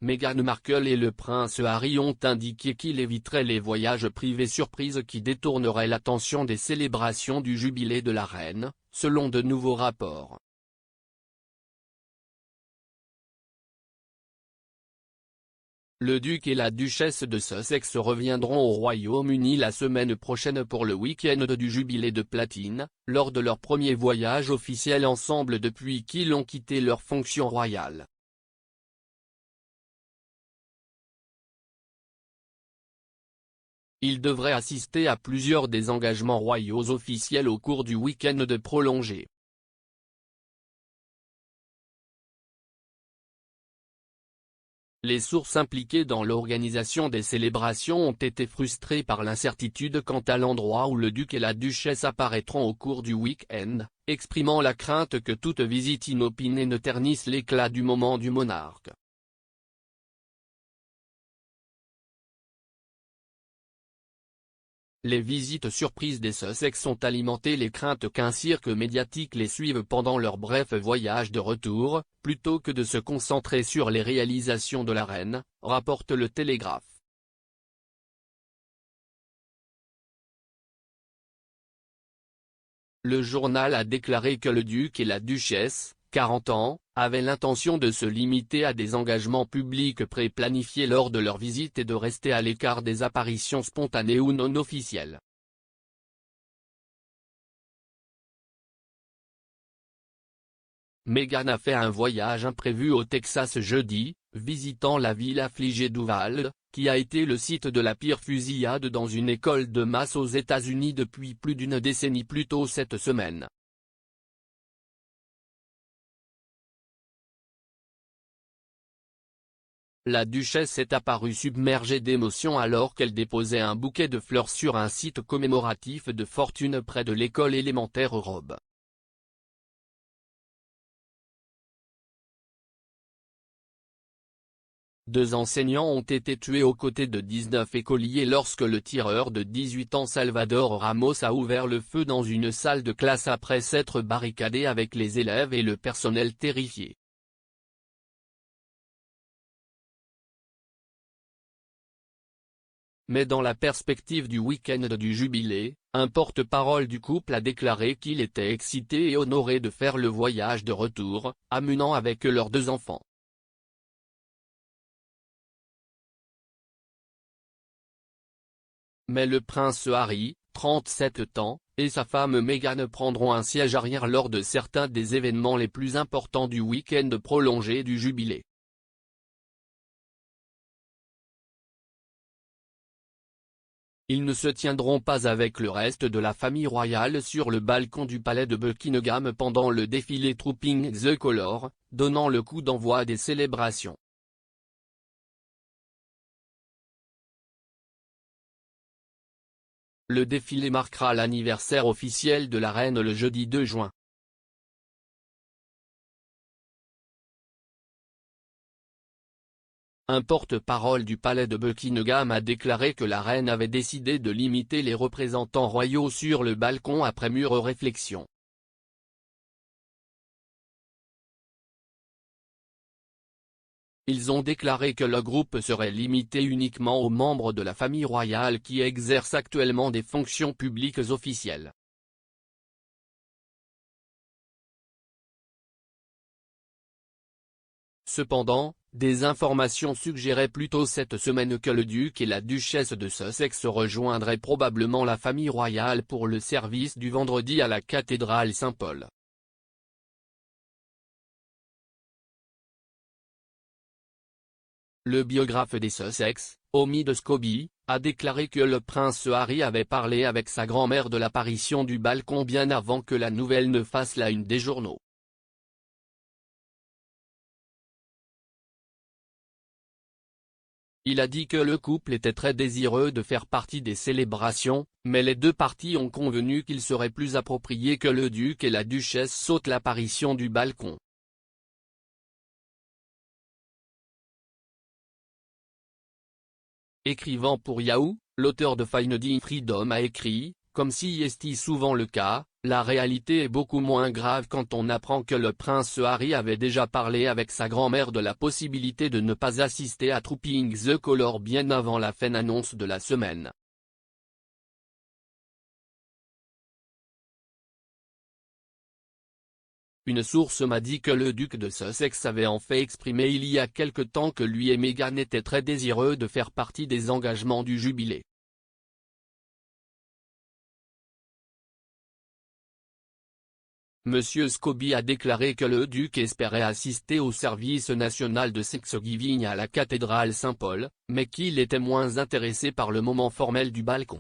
Meghan Markle et le prince Harry ont indiqué qu'il éviterait les voyages privés surprises qui détourneraient l'attention des célébrations du jubilé de la reine, selon de nouveaux rapports. Le duc et la duchesse de Sussex reviendront au Royaume-Uni la semaine prochaine pour le week-end du jubilé de platine, lors de leur premier voyage officiel ensemble depuis qu'ils ont quitté leurs fonctions royales. Ils devraient assister à plusieurs des engagements royaux officiels au cours du week-end de prolongé. Les sources impliquées dans l'organisation des célébrations ont été frustrées par l'incertitude quant à l'endroit où le duc et la duchesse apparaîtront au cours du week-end, exprimant la crainte que toute visite inopinée ne ternisse l'éclat du moment du monarque. Les visites surprises des Sussex ont alimenté les craintes qu'un cirque médiatique les suive pendant leur bref voyage de retour, plutôt que de se concentrer sur les réalisations de la reine, rapporte le Télégraphe. Le journal a déclaré que le duc et la duchesse, 40 ans, avaient l'intention de se limiter à des engagements publics pré-planifiés lors de leur visite et de rester à l'écart des apparitions spontanées ou non officielles. Meghan a fait un voyage imprévu au Texas jeudi, visitant la ville affligée d'Uvalde, qui a été le site de la pire fusillade dans une école de masse aux États-Unis depuis plus d'une décennie plus tôt cette semaine. La duchesse est apparue submergée d'émotions alors qu'elle déposait un bouquet de fleurs sur un site commémoratif de fortune près de l'école élémentaire Robb. Deux enseignants ont été tués aux côtés de 19 écoliers lorsque le tireur de 18 ans Salvador Ramos a ouvert le feu dans une salle de classe après s'être barricadé avec les élèves et le personnel terrifiés. Mais dans la perspective du week-end du jubilé, un porte-parole du couple a déclaré qu'il était excité et honoré de faire le voyage de retour, amenant avec eux leurs deux enfants. Mais le prince Harry, 37 ans, et sa femme Meghan prendront un siège arrière lors de certains des événements les plus importants du week-end prolongé du jubilé. Ils ne se tiendront pas avec le reste de la famille royale sur le balcon du palais de Buckingham pendant le défilé Trooping the Colours, donnant le coup d'envoi des célébrations. Le défilé marquera l'anniversaire officiel de la reine le jeudi 2 juin. Un porte-parole du palais de Buckingham a déclaré que la reine avait décidé de limiter les représentants royaux sur le balcon après mûre réflexion. Ils ont déclaré que le groupe serait limité uniquement aux membres de la famille royale qui exercent actuellement des fonctions publiques officielles. Cependant, des informations suggéraient plus tôt cette semaine que le duc et la duchesse de Sussex rejoindraient probablement la famille royale pour le service du vendredi à la cathédrale Saint-Paul. Le biographe des Sussex, Omid Scobie, a déclaré que le prince Harry avait parlé avec sa grand-mère de l'apparition du balcon bien avant que la nouvelle ne fasse la une des journaux. Il a dit que le couple était très désireux de faire partie des célébrations, mais les deux parties ont convenu qu'il serait plus approprié que le duc et la duchesse sautent l'apparition du balcon. Écrivant pour Yahoo, l'auteur de Finding Freedom a écrit, comme si est souvent le cas, La réalité est beaucoup moins grave quand on apprend que le prince Harry avait déjà parlé avec sa grand-mère de la possibilité de ne pas assister à Trooping the Colour bien avant la fin annonce de la semaine. Une source m'a dit que le duc de Sussex avait en fait exprimé il y a quelque temps que lui et Meghan étaient très désireux de faire partie des engagements du jubilé. Monsieur Scobie a déclaré que le duc espérait assister au service national de Thanksgiving à la cathédrale Saint-Paul, mais qu'il était moins intéressé par le moment formel du balcon.